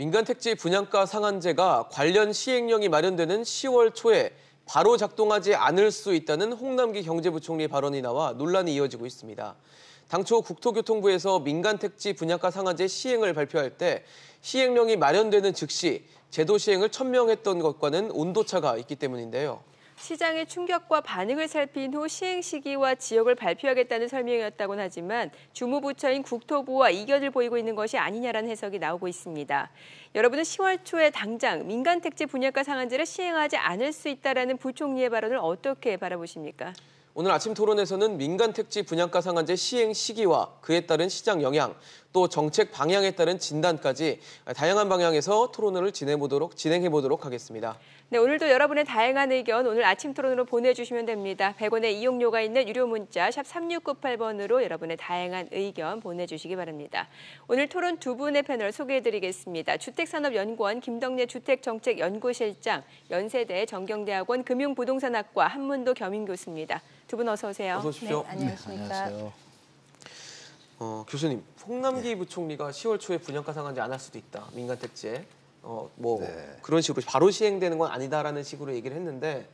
민간택지 분양가 상한제가 관련 시행령이 마련되는 10월 초에 바로 작동하지 않을 수 있다는 홍남기 경제부총리의 발언이 나와 논란이 이어지고 있습니다. 당초 국토교통부에서 민간택지 분양가 상한제 시행을 발표할 때 시행령이 마련되는 즉시 제도 시행을 천명했던 것과는 온도차가 있기 때문인데요. 시장의 충격과 반응을 살핀 후 시행 시기와 지역을 발표하겠다는 설명이었다고는 하지만 주무부처인 국토부와 이견을 보이고 있는 것이 아니냐라는 해석이 나오고 있습니다. 여러분은 10월 초에 당장 민간택지 분양가 상한제를 시행하지 않을 수 있다라는 부총리의 발언을 어떻게 바라보십니까? 오늘 아침 토론에서는 민간택지 분양가 상한제 시행 시기와 그에 따른 시장 영향, 또 정책 방향에 따른 진단까지 다양한 방향에서 토론을 진행해보도록 하겠습니다. 네, 오늘도 여러분의 다양한 의견 오늘 아침 토론으로 보내주시면 됩니다. 100원의 이용료가 있는 유료 문자 샵 3698번으로 여러분의 다양한 의견 보내주시기 바랍니다. 오늘 토론 두 분의 패널 소개해드리겠습니다. 주택산업연구원 김덕래 주택정책연구실장, 연세대 정경대학원 금융부동산학과 한문도 겸임교수입니다. 두 분 어서 오세요. 어서 오십시오. 네, 안녕하십니까. 네, 안녕하세요. 교수님, 홍남기 부총리가 10월 초에 분양가 상한제 안 할 수도 있다. 민간택지에. 그런 식으로 바로 시행되는 건 아니다라는 식으로 얘기를 했는데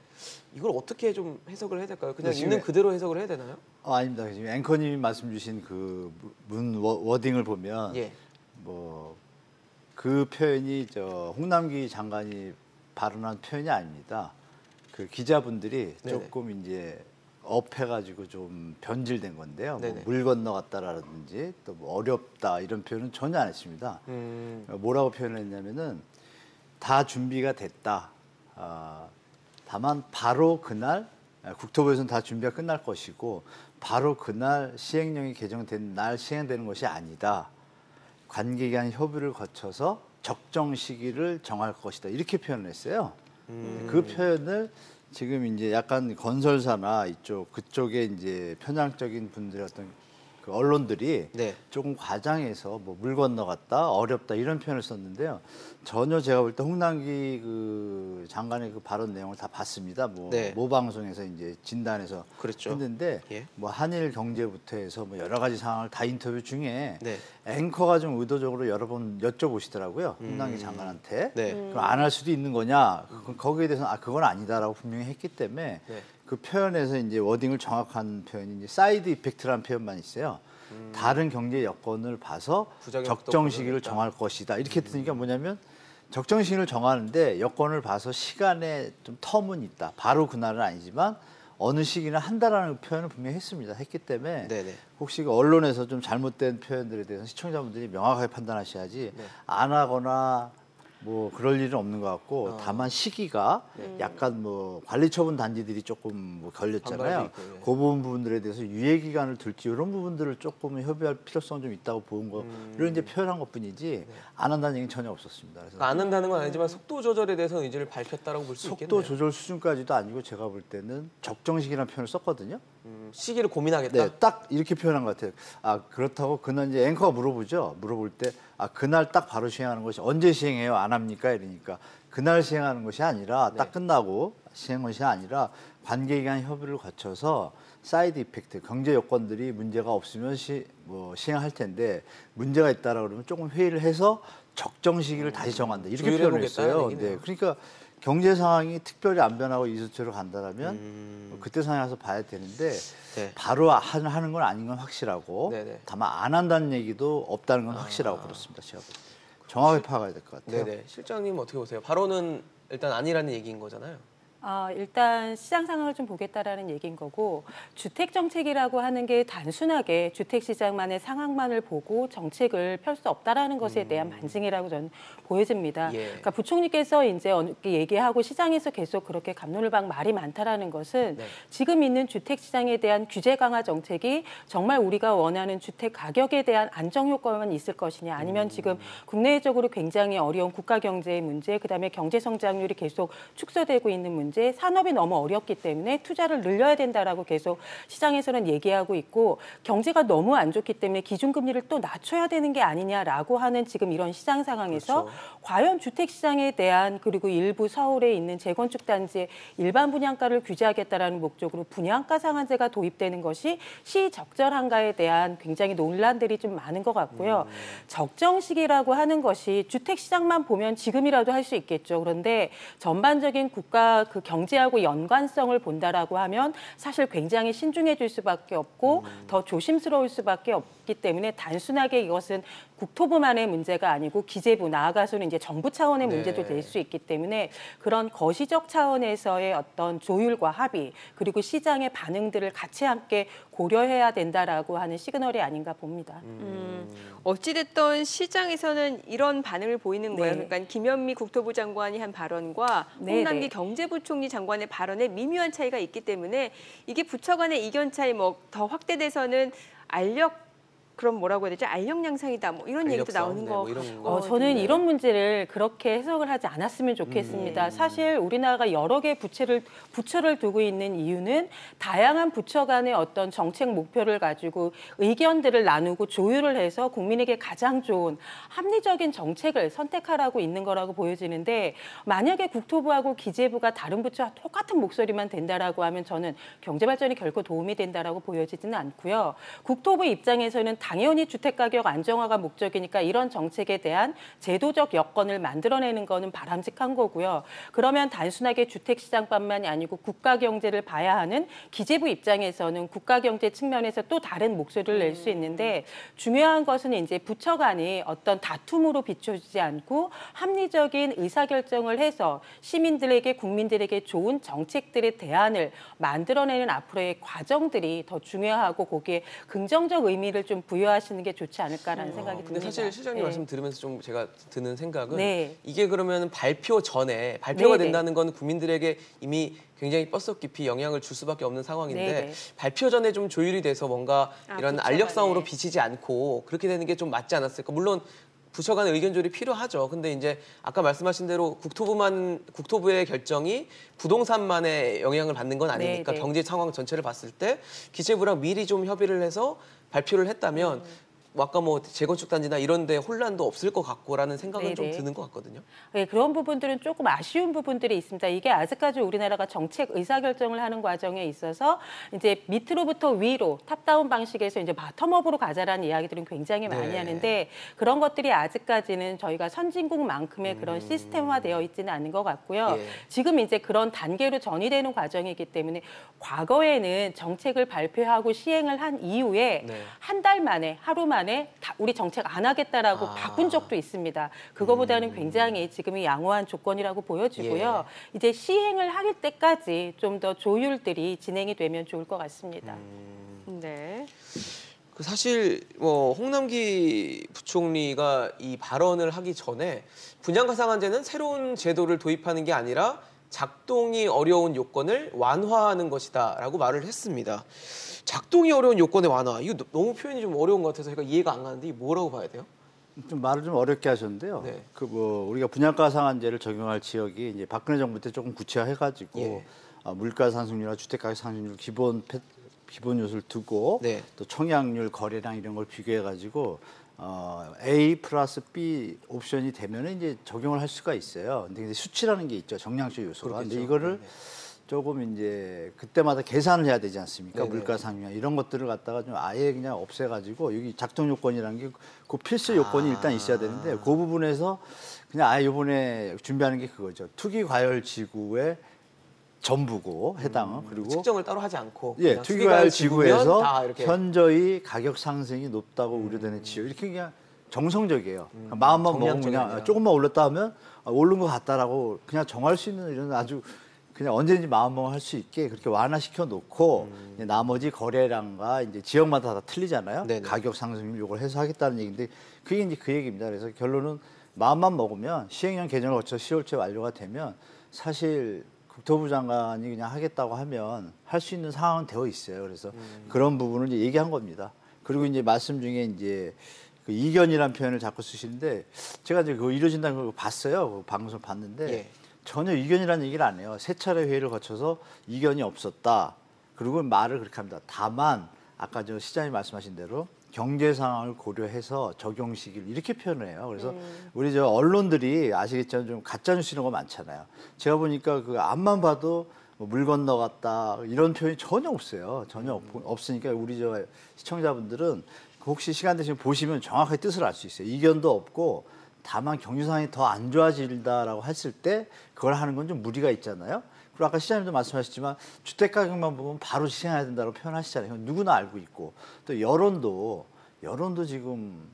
이걸 어떻게 좀 해석을 해야 될까요? 그냥 있는 그대로 해석을 해야 되나요? 아닙니다. 지금 앵커님이 말씀 주신 그 문 워딩을 보면 그 표현이 홍남기 장관이 발언한 표현이 아닙니다. 그 기자분들이 조금 이제 업해가지고 좀 변질된 건데요. 물 건너갔다라든지 또 어렵다 이런 표현은 전혀 안 했습니다. 뭐라고 표현했냐면은 다 준비가 됐다. 다만 바로 그날 국토부에서는 다 준비가 끝날 것이고 바로 그날 시행령이 개정된 날 시행되는 것이 아니다. 관계기관 협의를 거쳐서 적정 시기를 정할 것이다. 이렇게 표현을 했어요. 그 표현을 지금 이제 약간 건설사나 그쪽에 이제 편향적인 분들의 어떤 그 언론들이 조금 과장해서 물 건너갔다, 어렵다 이런 표현을 썼는데요. 전혀 제가 볼 때 홍남기 그 장관의 그 발언 내용을 다 봤습니다. 모 방송에서 이제 진단해서 했는데 한일 경제부터 해서 여러 가지 상황을 다 인터뷰 중에 앵커가 좀 의도적으로 여러 번 여쭤보시더라고요. 홍남기 장관한테. 그럼 안 할 수도 있는 거냐? 거기에 대해서는 그건 아니다라고 분명히 했기 때문에 그 표현에서 이제 워딩을 정확한 표현이 이제 사이드 이펙트라는 표현만 있어요. 다른 경제 여건을 봐서 적정 시기를 정할 것이다. 이렇게 뜨니까 뭐냐면 적정 시기를 정하는데 여건을 봐서 시간에 좀 텀은 있다. 바로 그날은 아니지만 어느 시기는 한다라는 표현을 분명히 했기 때문에 혹시 그 언론에서 좀 잘못된 표현들에 대해서 시청자분들이 명확하게 판단하셔야지 안 하거나 그럴 일은 없는 것 같고 다만 시기가 약간 관리처분 단지들이 조금 걸렸잖아요. 그 부분들에 대해서 유예 기간을 둘지 이런 부분들을 조금 협의할 필요성 좀 있다고 본 거를 이제 표현한 것뿐이지 안 한다는 얘기는 전혀 없었습니다. 그래서 안 한다는 건 아니지만 속도 조절에 대해서 의지를 밝혔다라고 볼 수 있겠네요. 속도 조절 수준까지도 아니고 제가 볼 때는 적정 시기라는 표현을 썼거든요. 시기를 고민하겠다. 딱 이렇게 표현한 것 같아요. 그렇다고 그날 이제 앵커가 물어보죠. 물어볼 때 그날 딱 바로 시행하는 것이 언제 시행해요? 안 합니까? 이러니까 그날 시행하는 것이 아니라 딱 끝나고 시행한 것이 아니라 관계기관 협의를 거쳐서 사이드 이펙트, 경제 여건들이 문제가 없으면 시행할 텐데 문제가 있다라 그러면 조금 회의를 해서 적정 시기를 다시 정한다. 이렇게 표현을 했어요. 그러니까 경제 상황이 특별히 안 변하고 이수처로 간다라면 그때 상황에 가서 봐야 되는데 바로 하는 건 아닌 건 확실하고 다만 안 한다는 얘기도 없다는 건 확실하고 그렇습니다. 제가 정확히 파악해야 될 것 같아요. 실장님 어떻게 보세요? 발언은 일단 아니라는 얘기인 거잖아요. 일단 시장 상황을 좀 보겠다라는 얘기인 거고 주택 정책이라고 하는 게 단순하게 주택 시장만의 상황만을 보고 정책을 펼 수 없다라는 것에 대한 반증이라고 저는 보여집니다. 그러니까 부총리께서 이제 얘기하고 시장에서 계속 그렇게 갑론을박 말이 많다라는 것은 지금 있는 주택 시장에 대한 규제 강화 정책이 정말 우리가 원하는 주택 가격에 대한 안정 효과만 있을 것이냐 아니면 지금 국내적으로 굉장히 어려운 국가 경제의 문제, 그다음에 경제 성장률이 계속 축소되고 있는 문제. 문제, 산업이 너무 어렵기 때문에 투자를 늘려야 된다라고 계속 시장에서는 얘기하고 있고 경제가 너무 안 좋기 때문에 기준금리를 또 낮춰야 되는 게 아니냐라고 하는 지금 이런 시장 상황에서 그렇죠. 과연 주택시장에 대한 그리고 일부 서울에 있는 재건축 단지의 일반 분양가를 규제하겠다라는 목적으로 분양가 상한제가 도입되는 것이 시적절한가에 대한 굉장히 논란들이 좀 많은 것 같고요. 적정 시기라고 하는 것이 주택시장만 보면 지금이라도 할 수 있겠죠. 그런데 전반적인 국가 그 경제하고 연관성을 본다라고 하면 사실 굉장히 신중해질 수밖에 없고 더 조심스러울 수밖에 없기 때문에 단순하게 이것은 국토부만의 문제가 아니고 기재부 나아가서는 이제 정부 차원의 문제도 될 수 있기 때문에 그런 거시적 차원에서의 어떤 조율과 합의 그리고 시장의 반응들을 같이 함께 고려해야 된다라고 하는 시그널이 아닌가 봅니다. 어찌됐든 시장에서는 이런 반응을 보이는 거예요. 네. 그러니까 김현미 국토부 장관이 한 발언과 네, 홍남기 네. 경제부총리 장관의 발언에 미묘한 차이가 있기 때문에 이게 부처 간의 이견 차이 뭐 더 확대돼서는 그럼 뭐라고 해야 되지? 알력 양상이다. 뭐 이런 얘기도 알력성, 나오는 네, 거. 뭐 이런 거. 저는 이런 문제를 그렇게 해석을 하지 않았으면 좋겠습니다. 사실 우리나라가 여러 개의 부처를 두고 있는 이유는 다양한 부처 간의 어떤 정책 목표를 가지고 의견들을 나누고 조율을 해서 국민에게 가장 좋은 합리적인 정책을 선택하라고 있는 거라고 보여지는데 만약에 국토부하고 기재부가 다른 부처와 똑같은 목소리만 된다라고 하면 저는 경제발전이 결코 도움이 된다라고 보여지지는 않고요. 국토부 입장에서는 당연히 주택가격 안정화가 목적이니까 이런 정책에 대한 제도적 여건을 만들어내는 거는 바람직한 거고요. 그러면 단순하게 주택시장뿐만이 아니고 국가경제를 봐야 하는 기재부 입장에서는 국가경제 측면에서 또 다른 목소리를 낼 수 있는데 중요한 것은 이제 부처 간이 어떤 다툼으로 비춰지지 않고 합리적인 의사결정을 해서 시민들에게 국민들에게 좋은 정책들의 대안을 만들어내는 앞으로의 과정들이 더 중요하고 거기에 긍정적 의미를 좀 부여하시는 게 좋지 않을까라는 생각이 근데 듭니다. 사실 실장님 네. 말씀 들으면서 좀 제가 드는 생각은 네. 이게 그러면 발표 전에 발표가 네네. 된다는 건 국민들에게 이미 굉장히 뼛속 깊이 영향을 줄 수밖에 없는 상황인데 네네. 발표 전에 좀 조율이 돼서 뭔가 이런 부처 알력상으로 간에. 비치지 않고 그렇게 되는 게 좀 맞지 않았을까? 물론 부처 간의 의견 조율이 필요하죠. 근데 이제 아까 말씀하신 대로 국토부의 결정이 부동산만의 영향을 받는 건 아니니까 네네. 경제 상황 전체를 봤을 때 기재부랑 미리 좀 협의를 해서 발표를 했다면 뭐 아까 뭐 재건축 단지나 이런 데 혼란도 없을 것 같고라는 생각은 좀 네네. 드는 것 같거든요. 네, 그런 부분들은 조금 아쉬운 부분들이 있습니다. 이게 아직까지 우리나라가 정책 의사결정을 하는 과정에 있어서 이제 밑으로부터 위로 탑다운 방식에서 이제 바텀업으로 가자라는 이야기들은 굉장히 많이 네. 하는데 그런 것들이 아직까지는 저희가 선진국만큼의 그런 시스템화되어 있지는 않은 것 같고요. 예. 지금 이제 그런 단계로 전이되는 과정이기 때문에 과거에는 정책을 발표하고 시행을 한 이후에 네. 한 달 만에 하루 만에 우리 정책 안 하겠다라고 바꾼 적도 있습니다. 그거보다는 굉장히 지금이 양호한 조건이라고 보여지고요. 이제 시행을 할 때까지 좀 더 조율들이 진행이 되면 좋을 것 같습니다. 네. 그 사실 뭐 홍남기 부총리가 이 발언을 하기 전에 분양가 상한제는 새로운 제도를 도입하는 게 아니라 작동이 어려운 요건을 완화하는 것이다라고 말을 했습니다. 작동이 어려운 요건의 완화, 이거 너무 표현이 좀 어려운 것 같아서 제가 이해가 안 가는데 이게 뭐라고 봐야 돼요? 좀 말을 좀 어렵게 하셨는데요. 네. 그 뭐 우리가 분양가 상한제를 적용할 지역이 이제 박근혜 정부 때 조금 구체화해가지고 예. 물가 상승률과 주택가격 상승률 기본 요소를 두고 네. 또 청약률, 거래량 이런 걸 비교해가지고 A 플러스 B 옵션이 되면은 이제 적용을 할 수가 있어요. 근데 수치라는 게 있죠. 정량적 요소가. 그렇겠죠. 근데 이거를 조금 이제 그때마다 계산을 해야 되지 않습니까? 네네. 물가 상승 이런 것들을 갖다가 좀 아예 그냥 없애가지고 여기 작동 요건이라는 게 그 필수 요건이 일단 있어야 되는데 그 부분에서 그냥 아예 이번에 준비하는 게 그거죠. 투기 과열 지구의 전부고 해당은 그리고 측정을 따로 하지 않고 예 그냥 투기 과열 지구에서 다 이렇게 현저히 가격 상승이 높다고 우려되는 지역 이렇게 그냥 정성적이에요. 마음만 먹으면 정량적이 그냥 아니라. 조금만 올렸다 하면 오른 것 같다라고 그냥 정할 수 있는 이런 아주 그냥 언제든지 마음먹어 할 수 있게 그렇게 완화시켜 놓고 이제 나머지 거래량과 이제 지역마다 다 틀리잖아요. 네네. 가격 상승률 이걸 해서 하겠다는 얘기인데 그게 이제 그 얘기입니다. 그래서 결론은 마음만 먹으면 시행령 개정을 거쳐 10월 초에 완료가 되면 사실 국토부 장관이 그냥 하겠다고 하면 할 수 있는 상황은 되어 있어요. 그래서 그런 부분을 이제 얘기한 겁니다. 그리고 이제 말씀 중에 이제 그 이견이라는 표현을 자꾸 쓰시는데 제가 이제 그거 이루어진다는 걸 봤어요. 그 방송 봤는데 예. 전혀 이견이라는 얘기를 안 해요. 세 차례 회의를 거쳐서 이견이 없었다. 그리고 말을 그렇게 합니다. 다만 아까 저 시장님 말씀하신 대로 경제 상황을 고려해서 적용 시기를 이렇게 표현을 해요. 그래서 우리 저 언론들이 아시겠지만 좀 가짜 뉴스 이런 거 많잖아요. 제가 보니까 그 앞만 봐도 물 건너갔다 이런 표현이 전혀 없어요. 전혀 없으니까 우리 저 시청자분들은 혹시 시간 되시면 보시면 정확하게 뜻을 알 수 있어요. 이견도 없고 다만 경제 상황이 더 안 좋아진다라고 했을 때 그걸 하는 건 좀 무리가 있잖아요. 그리고 아까 시장님도 말씀하셨지만 주택 가격만 보면 바로 시행해야 된다고 표현하시잖아요. 누구나 알고 있고 또 여론도 지금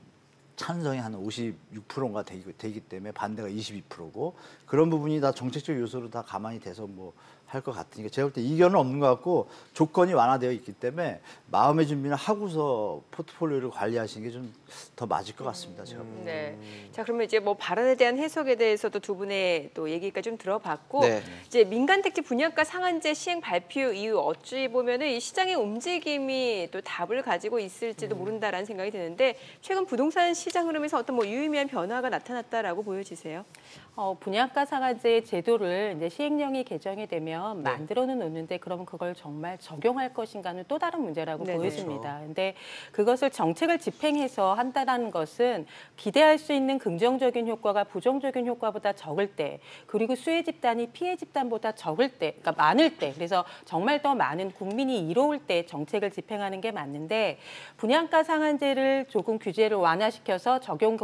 찬성이 한 56%가 되기 때문에 반대가 22%고 그런 부분이 다 정책적 요소로 다 가만히 돼서 뭐 할 것 같으니까 제가 볼 때 이견은 없는 것 같고 조건이 완화되어 있기 때문에 마음의 준비는 하고서 포트폴리오를 관리하시는 게 좀 더 맞을 것 같습니다. 제가 볼 때. 네. 자, 그러면 이제 뭐 발언에 대한 해석에 대해서도 두 분의 또 얘기가 좀 들어봤고 네. 이제 민간택지 분양가 상한제 시행 발표 이후 어찌 보면은 이 시장의 움직임이 또 답을 가지고 있을지도 모른다라는 생각이 드는데 최근 부동산 시장 흐름에서 어떤 뭐 유의미한 변화가 나타났다라고 보여지세요? 분양가 상한제 제도를 이제 시행령이 개정이 되면 만들어는 놓는데 그러면 그걸 정말 적용할 것인가는 또 다른 문제라고 네네. 보여집니다. 그런데 그것을 정책을 집행해서 한다는 것은 기대할 수 있는 긍정적인 효과가 부정적인 효과보다 적을 때 그리고 수혜 집단이 피해 집단보다 적을 때, 그러니까 많을 때 그래서 정말 더 많은 국민이 이로울 때 정책을 집행하는 게 맞는데 분양가 상한제를 조금 규제를 완화시켜서 적용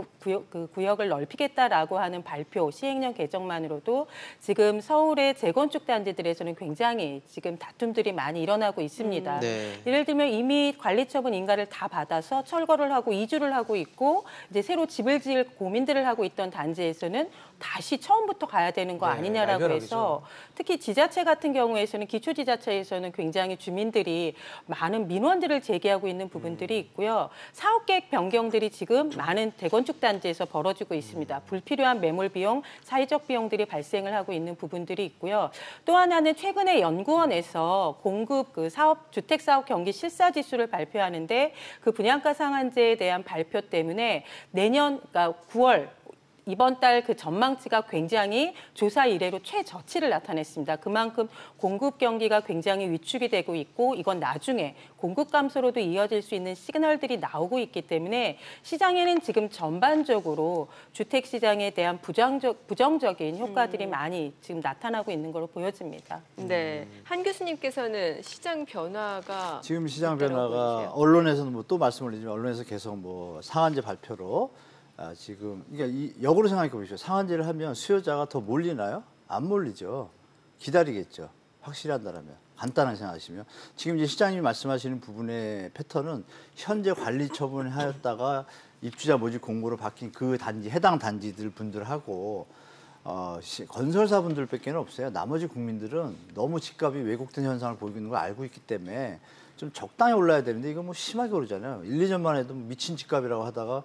구역을 넓히겠다라고 하는 발표 시행령 개정만으로도 지금 서울의 재건축 단지들에서는 굉장히 지금 다툼들이 많이 일어나고 있습니다. 네. 예를 들면 이미 관리처분 인가를 다 받아서 철거를 하고 이주를 하고 있고 이제 새로 집을 지을 고민들을 하고 있던 단지에서는 다시 처음부터 가야 되는 거 아니냐라고 해서 특히 지자체 같은 경우에서는 기초지자체에서는 굉장히 주민들이 많은 민원들을 제기하고 있는 부분들이 있고요. 사업계획 변경들이 지금 많은 재건축 단지에서 벌어지고 있습니다. 불필요한 매몰 비용, 사회적 비용들이 발생을 하고 있는 부분들이 있고요. 또 하나는 최근에 연구원에서 공급 주택 사업 경기 실사 지수를 발표하는데 그 분양가 상한제에 대한 발표 때문에 내년 그러니까 9월 이번 달 그 전망치가 굉장히 조사 이래로 최저치를 나타냈습니다. 그만큼 공급 경기가 굉장히 위축이 되고 있고 이건 나중에 공급 감소로도 이어질 수 있는 시그널들이 나오고 있기 때문에 시장에는 지금 전반적으로 주택 시장에 대한 부정적인 효과들이 많이 지금 나타나고 있는 걸로 보여집니다. 네. 한 교수님께서는 시장 변화가 지금 시장 있다고 변화가 보이세요? 언론에서는 뭐 또 말씀을 드리지만 언론에서 계속 뭐 상한제 발표로 지금 그러니까 역으로 생각해 보십시오. 상한제를 하면 수요자가 더 몰리나요? 안 몰리죠. 기다리겠죠. 확실히 한다면 간단하게 생각하시면 지금 이제 시장님이 말씀하시는 부분의 패턴은 현재 관리 처분하였다가 입주자 모집 공고로 바뀐 그 단지 해당 단지들 분들하고 건설사분들밖에는 없어요. 나머지 국민들은 너무 집값이 왜곡된 현상을 보이고 있는 걸 알고 있기 때문에 좀 적당히 올라야 되는데 이거 뭐 심하게 오르잖아요. 1, 2년만 해도 미친 집값이라고 하다가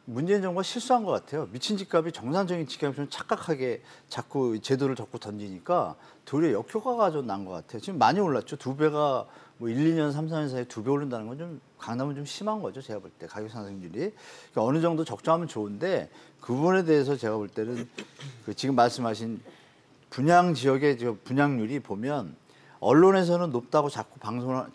문재인 정부가 실수한 것 같아요. 미친 집값이 정상적인 집값처럼 착각하게 자꾸 제도를 자꾸 던지니까 도리어 역효과가 좀 난 것 같아요. 지금 많이 올랐죠. 2배가 뭐 1, 2년, 3, 4년 사이에 2배 오른다는 건 좀 강남은 좀 심한 거죠. 제가 볼 때 가격 상승률이. 그러니까 어느 정도 적정하면 좋은데 그 부분에 대해서 제가 볼 때는 그 지금 말씀하신 분양 지역의 분양률이 보면 언론에서는 높다고 자꾸 방송을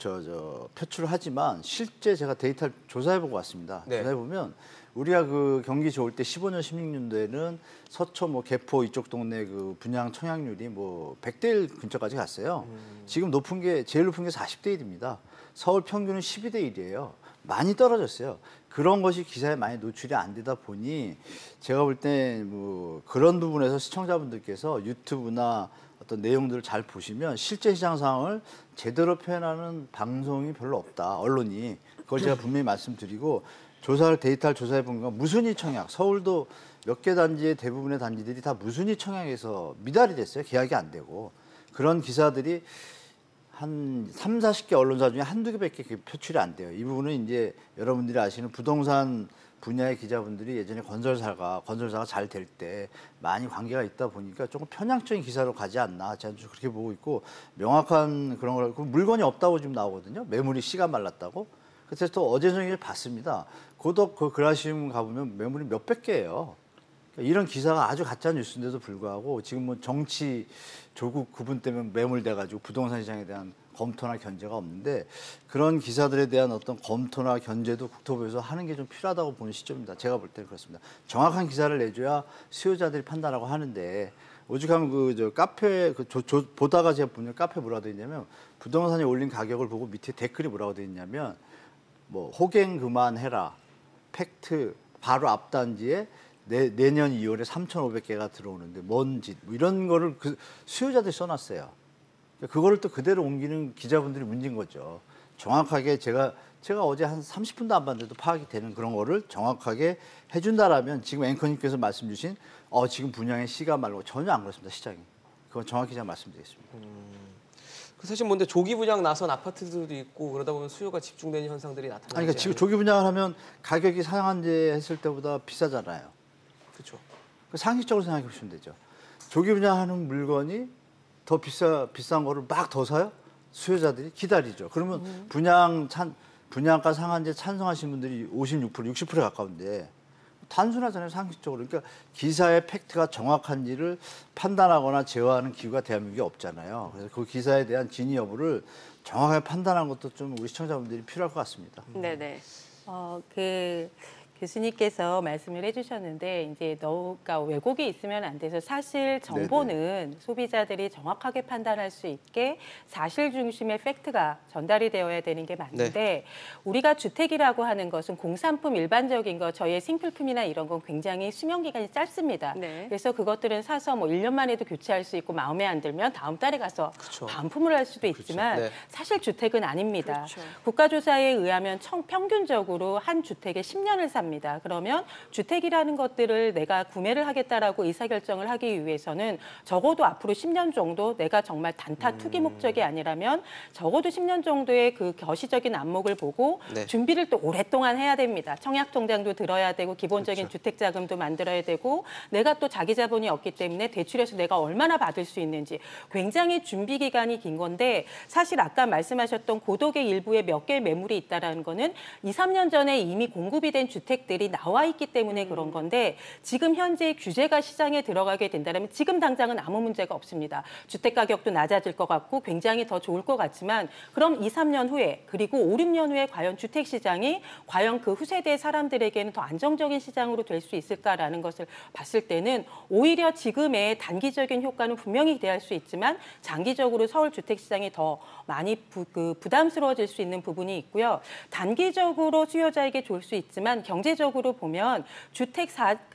표출을 하지만 실제 제가 데이터를 조사해보고 왔습니다. 네. 조사해보면 우리가 그 경기 좋을 때 15년, 16년도에는 서초, 뭐 개포 이쪽 동네 그 분양 청약률이 뭐 100대 1 근처까지 갔어요. 지금 제일 높은 게 40대 1입니다. 서울 평균은 12대 1이에요. 많이 떨어졌어요. 그런 것이 기사에 많이 노출이 안 되다 보니 제가 볼 때 뭐 그런 부분에서 시청자분들께서 유튜브나 어떤 내용들을 잘 보시면 실제 시장 상황을 제대로 표현하는 방송이 별로 없다. 언론이. 그걸 제가 분명히 말씀드리고 데이터를 조사해 본 건 무순위 청약. 서울도 몇 개 단지의 대부분의 단지들이 다 무순위 청약에서 미달이 됐어요. 계약이 안 되고. 그런 기사들이 한 3, 40개 언론사 중에 한두 개밖에 표출이 안 돼요. 이 부분은 이제 여러분들이 아시는 부동산 분야의 기자분들이 예전에 건설사가 잘 될 때 많이 관계가 있다 보니까 조금 편향적인 기사로 가지 않나 저는 그렇게 보고 있고 명확한 그런 걸 물건이 없다고 지금 나오거든요. 매물이 씨가 말랐다고. 그래서 또 어제 저녁에 봤습니다. 고덕 그 그라시움 가보면 매물이 몇백 개예요. 이런 기사가 아주 가짜 뉴스인데도 불구하고 지금 뭐 정치 조국 그분 때문에 매몰돼가지고 부동산 시장에 대한 검토나 견제가 없는데 그런 기사들에 대한 어떤 검토나 견제도 국토부에서 하는 게 좀 필요하다고 보는 시점입니다. 제가 볼 때는 그렇습니다. 정확한 기사를 내줘야 수요자들이 판단하고 하는데 오죽하면 저 카페 보다가 제가 보면 카페 뭐라고 돼 있냐면 부동산이 올린 가격을 보고 밑에 댓글이 뭐라고 돼 있냐면 뭐 호갱 그만해라 팩트 바로 앞 단지에 내년 2월에 3,500개가 들어오는데 뭔지 뭐 이런 거를 그 수요자들이 써놨어요. 그거를 또 그대로 옮기는 기자분들이 문제인 거죠. 정확하게 제가 어제 한 30분도 안 봤는데도 파악이 되는 그런 거를 정확하게 해준다라면 지금 앵커님께서 말씀 주신 지금 분양의 시가 말고 전혀 안 그렇습니다. 시장이. 그건 정확히 제가 말씀드리겠습니다. 사실 뭔데 조기 분양 나선 아파트들도 있고 그러다 보면 수요가 집중되는 현상들이 나타나지 그러니까 지금 조기 분양을 하면 가격이 상한제 했을 때보다 비싸잖아요. 그렇죠. 상식적으로 생각해 보시면 되죠. 조기 분양하는 물건이 더 비싼 거를 막 더 사요? 수요자들이 기다리죠. 그러면 분양가 상한제 찬성하신 분들이 56%, 60%에 가까운데 단순하잖아요, 상식적으로. 그러니까 기사의 팩트가 정확한지를 판단하거나 제어하는 기구가 대한민국에 없잖아요. 그래서 그 기사에 대한 진위 여부를 정확하게 판단하는 것도 좀 우리 시청자분들이 필요할 것 같습니다. 네네. 교수님께서 말씀을 해주셨는데 이제 그러니까 왜곡이 있으면 안 돼서 사실 정보는 소비자들이 정확하게 판단할 수 있게 사실 중심의 팩트가 전달이 되어야 되는 게 맞는데 우리가 주택이라고 하는 것은 공산품 일반적인 거 저희의 생필품이나 이런 건 굉장히 수명 기간이 짧습니다. 그래서 그것들은 사서 뭐 1년 만에도 교체할 수 있고 마음에 안 들면 다음 달에 가서 반품을 할 수도 있지만 사실 주택은 아닙니다. 국가조사에 의하면 평균적으로 한 주택에 10년을 삽니다. 그러면 주택이라는 것들을 내가 구매를 하겠다라고 의사결정을 하기 위해서는 적어도 앞으로 10년 정도 내가 정말 단타 투기 목적이 아니라면 적어도 10년 정도의 그 거시적인 안목을 보고 준비를 또 오랫동안 해야 됩니다. 청약통장도 들어야 되고 기본적인 주택자금도 만들어야 되고 내가 또 자기 자본이 없기 때문에 대출해서 내가 얼마나 받을 수 있는지 굉장히 준비 기간이 긴 건데 사실 아까 말씀하셨던 고독의 일부에 몇 개의 매물이 있다는 거는 2, 3년 전에 이미 공급이 된 주택들이 나와 있기 때문에 그런 건데 지금 현재 규제가 시장에 들어가게 된다면 지금 당장은 아무 문제가 없습니다. 주택 가격도 낮아질 것 같고 굉장히 더 좋을 것 같지만 그럼 2, 3년 후에 그리고 5, 6년 후에 과연 주택 시장이 과연 그 후세대 사람들에게는 더 안정적인 시장으로 될 수 있을까라는 것을 봤을 때는 오히려 지금의 단기적인 효과는 분명히 기대할 수 있지만 장기적으로 서울 주택 시장이 더 많이 부담스러워질 수 있는 부분이 있고요. 단기적으로 수요자에게 좋을 수 있지만 경제적으로 보면 주택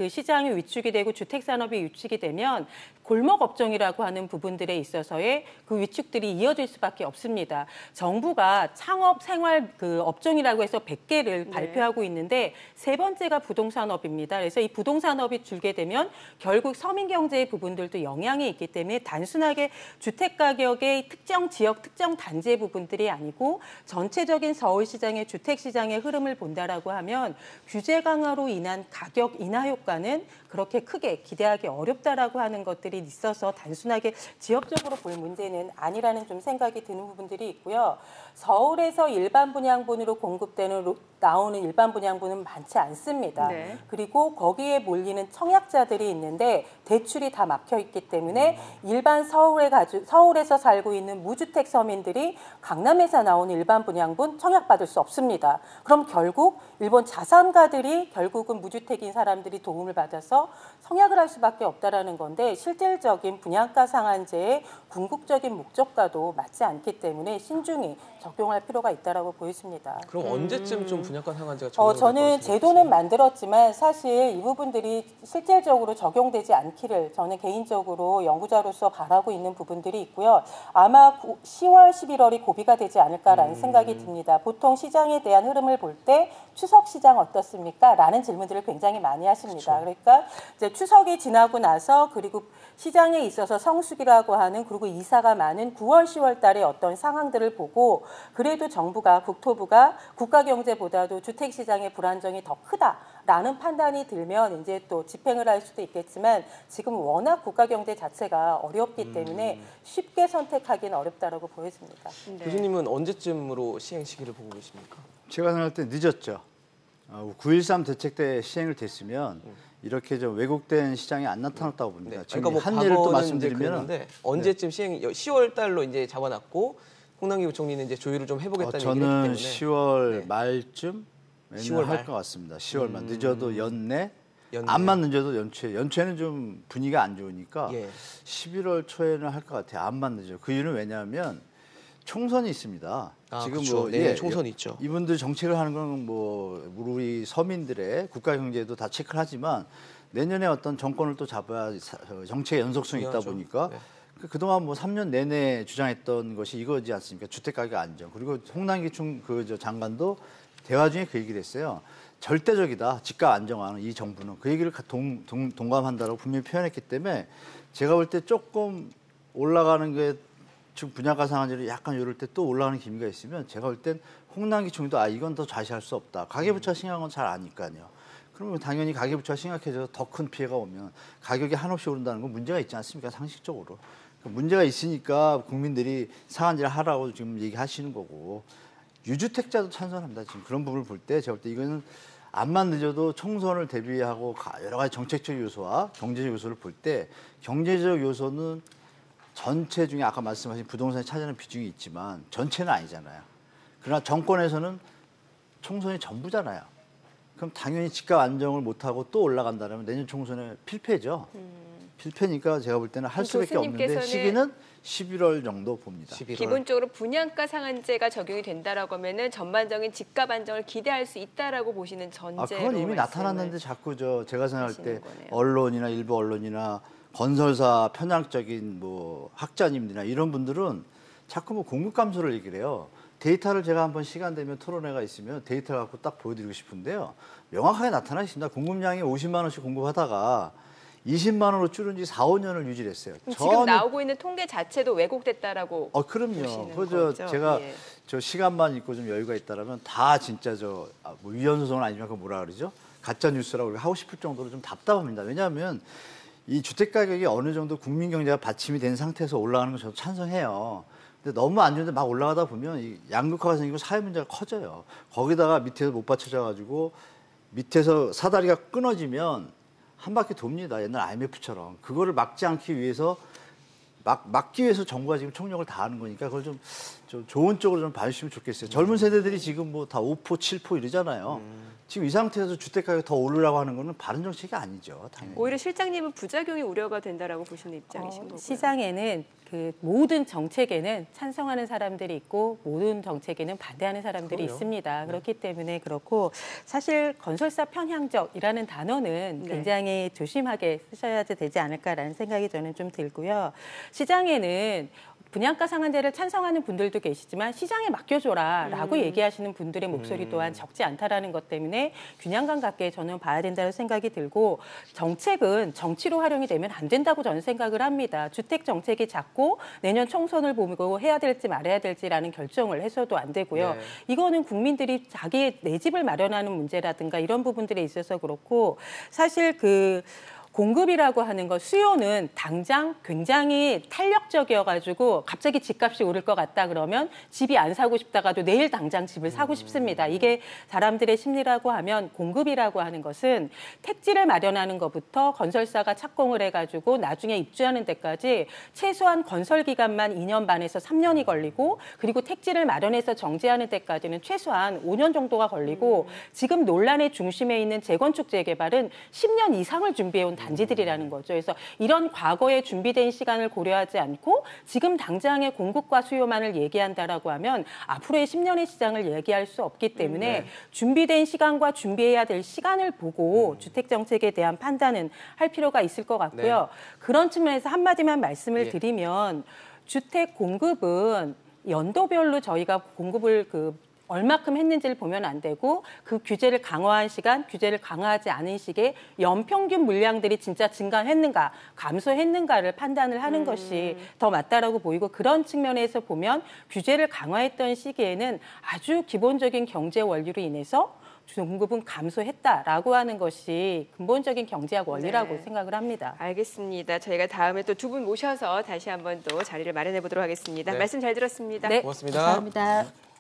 시장이 위축이 되고 주택 산업이 위축이 되면 골목 업종이라고 하는 부분들에 있어서의 그 위축들이 이어질 수밖에 없습니다. 정부가 창업 생활 업종이라고 해서 100개를 발표하고 있는데 세 번째가 부동산업입니다. 그래서 이 부동산업이 줄게 되면 결국 서민 경제의 부분들도 영향이 있기 때문에 단순하게 주택 가격의 특정 지역, 특정 단지의 부분들이 아니고 전체적인 서울 시장의 주택 시장의 흐름을 본다라고 하면 규제 강화로 인한 가격 인하 효과는 그렇게 크게 기대하기 어렵다라고 하는 것들이 있어서 단순하게 지역적으로 볼 문제는 아니라는 좀 생각이 드는 부분들이 있고요. 서울에서 일반 분양분으로 나오는 일반 분양분은 많지 않습니다. 그리고 거기에 몰리는 청약자들이 있는데 대출이 다 막혀 있기 때문에 일반 서울에서 살고 있는 무주택 서민들이 강남에서 나오는 일반 분양분 청약받을 수 없습니다. 그럼 결국 일본 자산가들이 결국은 무주택인 사람들이 도움을 받아서 청약을 할 수밖에 없다라는 건데 실질적인 분양가 상한제의 궁극적인 목적과도 맞지 않기 때문에 신중히 적용할 필요가 있다라고 보여집니다. 그럼 언제쯤 좀 분양가 상한제가 저는 제도는 만들었지만 사실 이 부분들이 실질적으로 적용되지 않기를 저는 개인적으로 연구자로서 바라고 있는 부분들이 있고요. 아마 10월, 11월이 고비가 되지 않을까라는 생각이 듭니다. 보통 시장에 대한 흐름을 볼 때 추석 시장 어떻습니까? 라는 질문들을 굉장히 많이 하십니다. 그러니까 이제 추석이 지나고 나서 그리고 시장에 있어서 성수기라고 하는 그리고 이사가 많은 9월, 10월 달에 어떤 상황들을 보고 그래도 정부가 국토부가 국가 경제보다도 주택 시장의 불안정이 더 크다라는 판단이 들면 이제 또 집행을 할 수도 있겠지만 지금 워낙 국가 경제 자체가 어렵기 때문에 쉽게 선택하기는 어렵다라고 보여집니다. 교수님은 언제쯤으로 시행 시기를 보고 계십니까? 제가 생각할 때 늦었죠. 9.13 대책 때 시행을 됐으면 이렇게 좀 왜곡된 시장이 안 나타났다고 봅니다. 네. 지금 그러니까 한 예를 또 과거는 말씀드리면 이제 언제쯤 시행 10월 달로 이제 잡아놨고 홍남기 부총리는 이제 조율을 좀 해보겠다는 얘기를 했기 저는 때문에 10월 말쯤 10월 말? 할 것 같습니다. 10월 말 늦어도 연내. 연내. 암만 늦어도 연초에. 연초에는 좀 분위기가 안 좋으니까 예. 11월 초에는 할 것 같아요. 암만 늦어. 그 이유는 왜냐하면 총선이 있습니다. 지금 그렇죠. 네, 총선이 있죠. 이분들 정책을 하는 건 뭐 우리 서민들의 국가 경제도 다 체크를 하지만 내년에 어떤 정권을 또 잡아야 정책의 연속성이 있다 보니까 네. 그동안 뭐 3년 내내 주장했던 것이 이거지 않습니까? 주택가격 안정. 그리고 홍남기 장관도 대화 중에 그 얘기를 했어요. 절대적이다. 집값 안정화는 이 정부는. 그 얘기를 동감한다라고 분명히 표현했기 때문에 제가 볼 때 조금 올라가는 게 지금 분양가 상한제를 약간 이럴 때 또 올라가는 기미가 있으면 제가 볼 땐 홍남기 총리도 이건 더 좌시할 수 없다. 가계부채가 심각한 건 잘 아니까요. 그러면 당연히 가계부채가 심각해져서 더 큰 피해가 오면 가격이 한없이 오른다는 건 문제가 있지 않습니까? 상식적으로. 문제가 있으니까 국민들이 상한제를 하라고 지금 얘기하시는 거고 유주택자도 찬성합니다. 지금 그런 부분을 볼 때 제가 볼 때 이거는 암만 늦어도 총선을 대비하고 여러 가지 정책적 요소와 경제적 요소를 볼 때 경제적 요소는 전체 중에 아까 말씀하신 부동산이 차지하는 비중이 있지만 전체는 아니잖아요. 그러나 정권에서는 총선이 전부잖아요. 그럼 당연히 집값 안정을 못하고 또 올라간다면 내년 총선에 필패죠. 필패니까 제가 볼 때는 할 수밖에 없는데 시기는 11월 정도 봅니다. 11월. 기본적으로 분양가 상한제가 적용이 된다라고 하면은 전반적인 집값 안정을 기대할 수 있다라고 보시는 전제로 그건 이미 나타났는데 자꾸 제가 생각할 때 거네요. 언론이나 일부 언론이나 건설사 편향적인 뭐 학자님들이나 이런 분들은 자꾸 뭐 공급 감소를 얘기를 해요. 데이터를 제가 한번 시간 되면 토론회가 있으면 데이터 갖고 딱 보여드리고 싶은데요. 명확하게 나타나 있습니다. 공급량이 50만 원씩 공급하다가 20만 원으로 줄은 지 4, 5년을 유지를 했어요. 지금 나오고 있는 통계 자체도 왜곡됐다라고 그럼요. 보시는 거죠. 제가 예. 저 시간만 있고 좀 여유가 있다라면 다 진짜 뭐 위헌 소송은 아니지만 그 뭐라 그러죠? 가짜 뉴스라고 우리가 하고 싶을 정도로 좀 답답합니다. 왜냐하면 이 주택 가격이 어느 정도 국민 경제가 받침이 된 상태에서 올라가는 건 저도 찬성해요. 근데 너무 안 좋은데 막 올라가다 보면 이 양극화가 생기고 사회 문제가 커져요. 거기다가 밑에서 못 받쳐져 가지고 밑에서 사다리가 끊어지면 한 바퀴 돕니다. 옛날 IMF처럼. 그거를 막지 않기 위해서 막기 위해서 정부가 지금 총력을 다하는 거니까 그걸 좀 좋은 쪽으로 좀 봐주시면 좋겠어요. 젊은 세대들이 지금 뭐 다 5%, 7% 이러잖아요. 지금 이 상태에서 주택가격이 더 오르라고 하는 거는 바른 정책이 아니죠. 당연히. 오히려 실장님은 부작용이 우려가 된다라고 보시는 입장이신 거고요. 시장에는 그 모든 정책에는 찬성하는 사람들이 있고 모든 정책에는 반대하는 사람들이 그럼요. 있습니다. 그렇기 때문에 그렇고 사실 건설사 편향적이라는 단어는 굉장히 조심하게 쓰셔야 되지 않을까라는 생각이 저는 좀 들고요. 시장에는 분양가 상한제를 찬성하는 분들도 계시지만 시장에 맡겨줘라라고 얘기하시는 분들의 목소리 또한 적지 않다라는 것 때문에 균형감 갖게 저는 봐야 된다는 생각이 들고 정책은 정치로 활용이 되면 안 된다고 저는 생각을 합니다. 주택 정책이 작고 내년 총선을 보고 해야 될지 말아야 될지라는 결정을 해서도 안 되고요. 네. 이거는 국민들이 자기의 내 집을 마련하는 문제라든가 이런 부분들에 있어서 그렇고 사실 공급이라고 하는 것, 수요는 당장 굉장히 탄력적이어가지고 갑자기 집값이 오를 것 같다 그러면 집이 안 사고 싶다가도 내일 당장 집을 사고 싶습니다. 이게 사람들의 심리라고 하면 공급이라고 하는 것은 택지를 마련하는 것부터 건설사가 착공을 해가지고 나중에 입주하는 데까지 최소한 건설 기간만 2년 반에서 3년이 걸리고 그리고 택지를 마련해서 정지하는 데까지는 최소한 5년 정도가 걸리고 지금 논란의 중심에 있는 재건축 재개발은 10년 이상을 준비해온 단지들이라는 거죠. 그래서 이런 과거에 준비된 시간을 고려하지 않고 지금 당장의 공급과 수요만을 얘기한다라고 하면 앞으로의 10년의 시장을 얘기할 수 없기 때문에 준비된 시간과 준비해야 될 시간을 보고 주택 정책에 대한 판단은 할 필요가 있을 것 같고요. 그런 측면에서 한마디만 말씀을 드리면 주택 공급은 연도별로 저희가 공급을 얼마큼 했는지를 보면 안 되고 그 규제를 강화한 시간, 규제를 강화하지 않은 시기에 연평균 물량들이 진짜 증가했는가, 감소했는가를 판단을 하는 것이 더 맞다라고 보이고 그런 측면에서 보면 규제를 강화했던 시기에는 아주 기본적인 경제 원리로 인해서 공급은 감소했다라고 하는 것이 근본적인 경제학 원리라고 생각을 합니다. 알겠습니다. 저희가 다음에 또 두 분 모셔서 다시 한번 또 자리를 마련해 보도록 하겠습니다. 네. 말씀 잘 들었습니다. 네, 고맙습니다. 감사합니다.